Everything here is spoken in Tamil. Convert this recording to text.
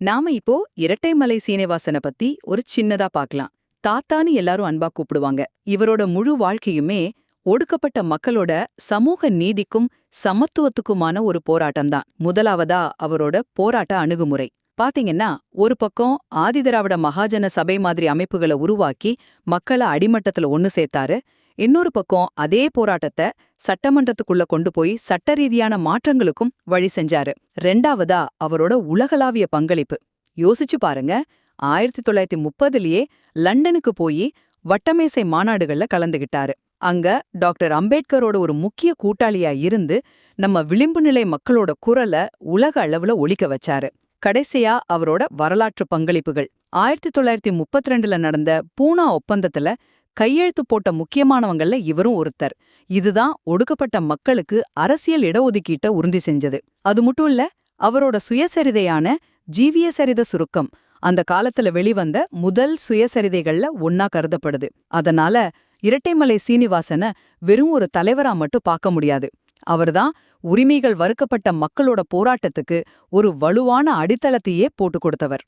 நாம இப்போ இரட்டைமலை சீனிவாசன பத்தி ஒரு சின்னதா பார்க்கலாம். தாத்தான்னு எல்லாரும் அன்பா கூப்பிடுவாங்க. இவரோட முழு வாழ்க்கையுமே ஒடுக்கப்பட்ட மக்களோட சமூக நீதிக்கும் சமத்துவத்துக்குமான ஒரு போராட்டம்தான். முதலாவதா அவரோட போராட்ட அணுகுமுறை பாத்தீங்கன்னா, ஒரு பக்கம் ஆதிதிராவிட மகாஜன சபை மாதிரி அமைப்புகளை உருவாக்கி மக்களை அடிமட்டத்துல ஒன்னு சேர்த்தாரு. இன்னொரு பக்கம் அதே போராட்டத்தை சட்டமன்றத்துக்குள்ள கொண்டு போய் சட்ட ரீதியான மாற்றங்களுக்கும் வழி செஞ்சாரு. ரெண்டாவதா அவரோட உலகளாவிய பங்களிப்பு யோசிச்சு பாருங்க. 1930லயே லண்டனுக்கு போய் வட்டமேசை மாநாடுகள்ல கலந்துகிட்டாரு. அங்க டாக்டர் அம்பேத்கரோட ஒரு முக்கிய கூட்டாளியா இருந்து நம்ம விளிம்பு நிலை மக்களோட குரலை உலக அளவுல ஒலிக்க வச்சாரு. கடைசியா அவரோட வரலாற்று பங்களிப்புகள் 1932ல நடந்த பூனா ஒப்பந்தத்துல கையெழுத்து போட்ட முக்கியமானவங்கள்ல இவரும் ஒருத்தர். இதுதான் ஒடுக்கப்பட்ட மக்களுக்கு அரசியல் இடஒதுக்கீட்டை உறுதி செஞ்சது. அது மட்டும் இல்ல, அவரோட சுயசரிதையான ஜீவியசரித சுருக்கம் அந்த காலத்துல வெளிவந்த முதல் சுயசரிதைகள்ல ஒன்னா கருதப்படுது. அதனால இரட்டைமலை சீனிவாசன வெறும் ஒரு தலைவரா மட்டும் பார்க்க முடியாது. அவர்தான் உரிமைகள் வறுக்கப்பட்ட மக்களோட போராட்டத்துக்கு ஒரு வலுவான அடித்தளத்தையே போட்டு கொடுத்தவர்.